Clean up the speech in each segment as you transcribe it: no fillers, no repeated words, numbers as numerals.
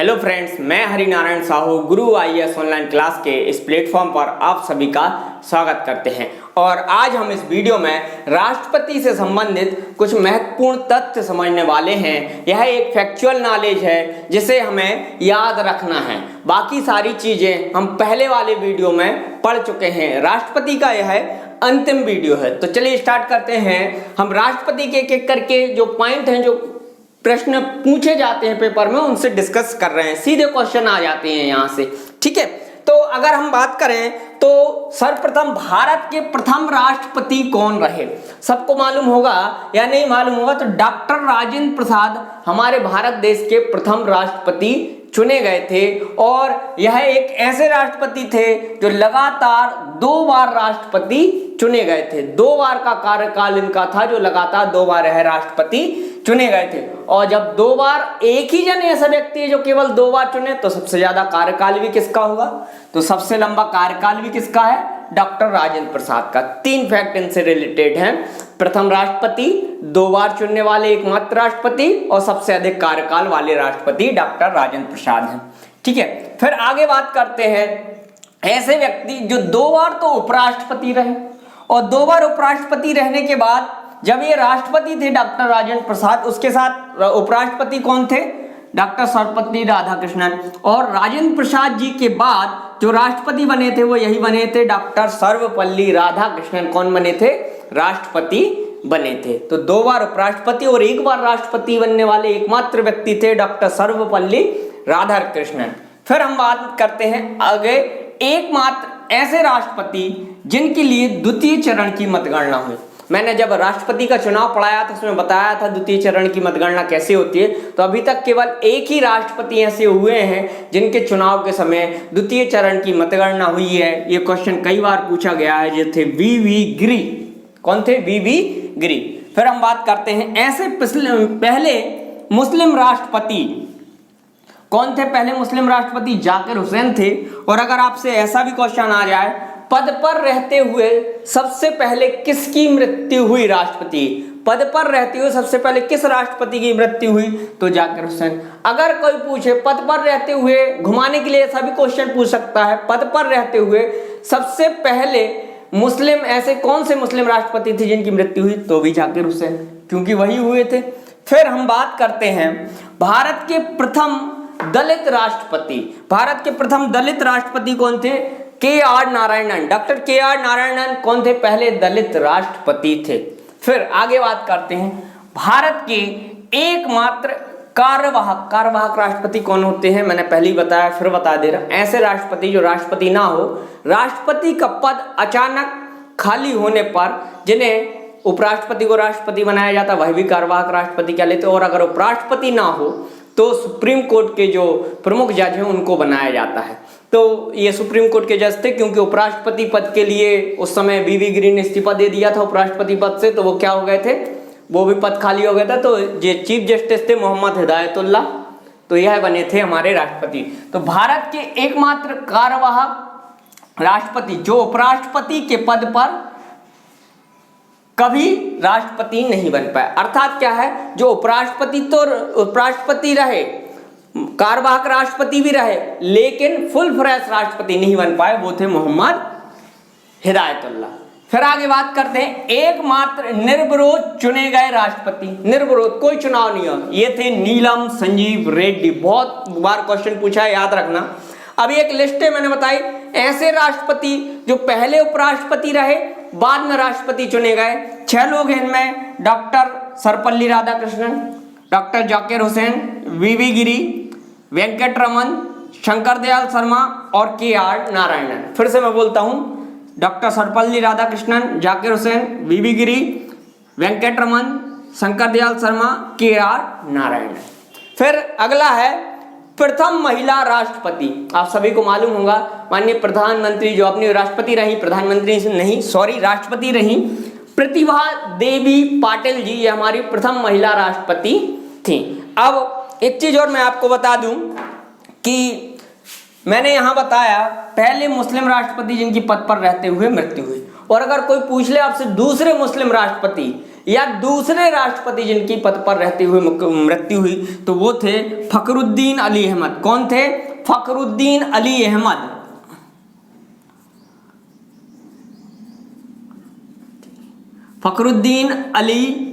Hello friends, मैं हरिनारायण साहू गुरु IAS online class के इस प्लेटफॉर्म पर आप सभी का स्वागत करते हैं। और आज हम इस वीडियो में राष्ट्रपति से संबंधित कुछ महत्वपूर्ण तथ्य समझने वाले हैं। यह एक फैक्चुअल नॉलेज है जिसे हमें याद रखना है। बाकी सारी चीजें हम पहले वाले वीडियो में पढ़ चुके हैं। राष्ट्रपति का यह अंतिम वीडियो है। तो चलिए स्टार्ट करते हैं। हम राष्ट्रपति के एक एक करके जो पॉइंट हैं, जो प्रश्न पूछे जाते हैं पेपर में, उनसे डिस्कस कर रहे हैं। सीधे क्वेश्चन आ जाते हैं यहां से, ठीक है। तो अगर हम बात करें तो सर्वप्रथम भारत के प्रथम राष्ट्रपति कौन रहे? सबको मालूम होगा या नहीं मालूम होगा तो डॉक्टर राजेंद्र प्रसाद हमारे भारत देश के प्रथम राष्ट्रपति चुने गए थे। और यह एक ऐसे राष्ट्रपति थे जो लगातार 2 बार राष्ट्रपति चुने गए थे। 2 बार का कार्यकाल इनका था, जो लगातार 2 बार यह राष्ट्रपति चुने गए थे। और जब 2 बार एक ही जन ऐसा व्यक्ति है जो केवल 2 बार चुने, तो सबसे ज्यादा कार्यकाल भी किसका होगा? तो सबसे लंबा कार्यकाल भी किसका है? डॉक्टर राजेंद्र प्रसाद का। 3 फैक्ट इनसे रिलेटेड हैं। प्रथम राष्ट्रपति, 2 बार चुनने वाले एकमात्र राष्ट्रपति और सबसे अधिक कार्यकाल वाले राष्ट्रपति डॉक्टर राजेंद्र प्रसाद हैं, ठीक है। फिर आगे बात करते हैं ऐसे व्यक्ति जो 2 बार तो उपराष्ट्रपति रहे, और 2 बार उपराष्ट्रपति रहने के बाद जब ये राष्ट्रपति थे डॉक्टर राजेंद्र प्रसाद, उसके साथ उपराष्ट्रपति कौन थे? डॉक्टर सर्वपल्ली राधाकृष्णन। और राजेंद्र प्रसाद जी के बाद जो राष्ट्रपति बने थे वो यही बने थे, डॉक्टर सर्वपल्ली राधाकृष्णन। कौन बने थे? राष्ट्रपति बने थे। तो 2 बार उपराष्ट्रपति और 1 बार राष्ट्रपति बनने वाले एकमात्र व्यक्ति थे डॉक्टर सर्वपल्ली राधाकृष्णन। फिर हम बात करते हैं आगे एकमात्र ऐसे राष्ट्रपति जिनके लिए द्वितीय चरण की मतगणना हुई। मैंने जब राष्ट्रपति का चुनाव पढ़ाया था उसमें बताया था द्वितीय चरण की मतगणना कैसे होती है। तो अभी तक केवल एक ही राष्ट्रपति ऐसे हुए हैं जिनके चुनाव के समय द्वितीय चरण की मतगणना हुई है। ये क्वेश्चन कई बार पूछा गया है, जो थे वीवी गिरी। कौन थे? वीवी गिरी। फिर हम बात करते हैं ऐसे पहले मुस्लिम राष्ट्रपति कौन थे? पहले मुस्लिम राष्ट्रपति जाकिर हुसैन थे। और अगर आपसे ऐसा भी क्वेश्चन आ जाए, पद पर रहते हुए सबसे पहले किसकी मृत्यु हुई? राष्ट्रपति पद पर रहते हुए सबसे पहले किस राष्ट्रपति की मृत्यु हुई? तो जाकिर हुसैन। अगर कोई पूछे पद पर रहते हुए, घुमाने के लिए ऐसा भी क्वेश्चन पूछ सकता है, पद पर रहते हुए सबसे पहले मुस्लिम ऐसे कौन से मुस्लिम राष्ट्रपति थे जिनकी मृत्यु हुई? तो भी जाकिर हुसैन, क्योंकि वही हुए थे। फिर हम बात करते हैं भारत के प्रथम दलित राष्ट्रपति। भारत के प्रथम दलित राष्ट्रपति कौन थे? KR. Narayanan. Doctor KR. Narayanan कौन थे? पहले दलित राष्ट्रपति थे। फिर आगे बात करते हैं भारत के एकमात्र कार्यवाहक राष्ट्रपति कौन होते हैं? मैंने पहले ही बताया, फिर बता दे रहा। ऐसे राष्ट्रपति जो राष्ट्रपति ना हो, राष्ट्रपति का पद अचानक खाली होने पर जिन्हें उपराष्ट्रपति को राष्ट्रपति बनाया जाता, वह भी कार्यवाहक राष्ट्रपति क्या लेते। और अगर उपराष्ट्रपति ना हो तो सुप्रीम कोर्ट के जो प्रमुख जज हैं उनको बनाया जाता है। तो ये सुप्रीम कोर्ट के जज थे, क्योंकि उपराष्ट्रपति पद के लिए उस समय वीवी गिरी ने इस्तीफा दे दिया था उपराष्ट्रपति पद से, तो वो क्या हो गए थे? वो भी पद खाली हो गया था। तो ये चीफ जस्टिस थे मोहम्मद हिदायतुल्लाह, तो यह बने थे हमारे राष्ट्रपति। तो भारत के एकमात्र कार्यवाहक राष्ट्रपति जो उपराष्ट्रपति के पद पर कभी राष्ट्रपति नहीं बन पाए। अर्थात क्या है, जो उपराष्ट्रपति तो उपराष्ट्रपति रहे, कार्यवाहक राष्ट्रपति भी रहे, लेकिन फुल फ्लैश राष्ट्रपति नहीं बन पाए, वो थे मोहम्मद हिदायतुल्लाह। फिर आगे बात करते हैं एकमात्र निर्विरोध चुने गए राष्ट्रपति। निर्विरोध, कोई चुनाव नहीं हुआ, ये थे नीलम संजीव रेड्डी। बहुत बार क्वेश्चन पूछा है, याद रखना। अभी एक लिस्ट है मैंने बताई ऐसे राष्ट्रपति जो पहले उपराष्ट्रपति रहे, बाद में राष्ट्रपति चुने गए। 6 लोग हैं इनमें, डॉक्टर सर्वपल्ली राधाकृष्णन, डॉक्टर जाकिर हुसैन, वीवी गिरी, वेंकट रमन, शंकर दयाल शर्मा और के.आर. नारायणन। फिर से मैं बोलता हूं, डॉक्टर सर्वपल्ली राधाकृष्णन, जाकिर हुसैन, वीवी गिरी, वेंकट रमन, शंकर दयाल शर्मा, के.आर. नारायणन। फिर अगला है प्रथम महिला राष्ट्रपति। आप सभी को मालूम होगा, माननीय प्रधानमंत्री जो अपनी राष्ट्रपति रही, प्रधानमंत्री नहीं सॉरी राष्ट्रपति रही, प्रतिभा देवी पाटिल जी, ये हमारी प्रथम महिला राष्ट्रपति थी। अब एक चीज और मैं आपको बता दूं कि मैंने यहां बताया पहले मुस्लिम राष्ट्रपति जिनकी पद पर रहते हुए मृत्यु हुई। और अगर कोई पूछ ले आपसे दूसरे मुस्लिम राष्ट्रपति या दूसरे राष्ट्रपति जिनकी पद पर रहते हुए मृत्यु हुई तो वो थे फखरुद्दीन अली अहमद। कौन थे? फखरुद्दीन अली अहमद। फखरुद्दीन अली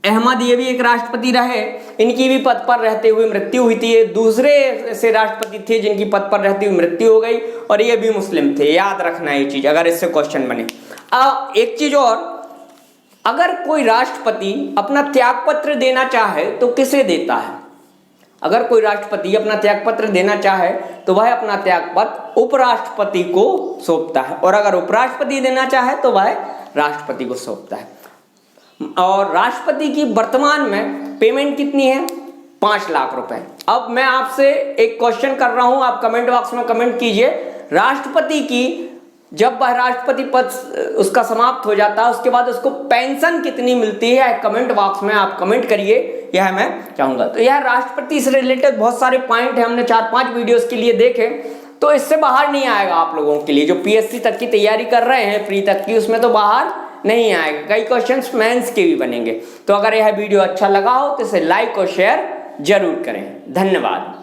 अहमद ये भी एक राष्ट्रपति रहे, इनकी भी पद पर रहते हुए मृत्यु हुई थी। ये दूसरे ऐसे राष्ट्रपति थे जिनकी पद पर रहते हुए मृत्यु हो गई और ये भी मुस्लिम थे। याद रखना ये चीज अगर इससे क्वेश्चन बने। एक चीज और, अगर कोई राष्ट्रपति अपना त्यागपत्र देना चाहे तो किसे देता है? अगर कोई राष्ट्रपति अपना त्यागपत्र देना चाहे तो वह अपना त्यागपत्र उपराष्ट्रपति को सौंपता है, और अगर उपराष्ट्रपति देना चाहे तो वह राष्ट्रपति को सौंपता है। और राष्ट्रपति की वर्तमान में पेमेंट कितनी है? 5 लाख रुपए। अब मैं आपसे एक क्वेश्चन कर रहा हूं, आप कमेंट बॉक्स में कमेंट कीजिए, राष्ट्रपति की जब वह राष्ट्रपति पद उसका समाप्त हो जाता है उसके बाद उसको पेंशन कितनी मिलती है? कमेंट बॉक्स में आप कमेंट करिए, यह मैं चाहूंगा। तो यह राष्ट्रपति से रिलेटेड बहुत सारे पॉइंट है, हमने 4-5 वीडियोस के लिए देखे, तो इससे बाहर नहीं आएगा आप लोगों के लिए जो पीएससी तक की तैयारी कर रहे हैं, प्री तक की, उसमें तो बाहर नहीं आएगा। कई क्वेश्चंस मेंस के भी बनेंगे। तो अगर यह वीडियो अच्छा लगा हो तो इसे लाइक और शेयर जरूर करें। धन्यवाद।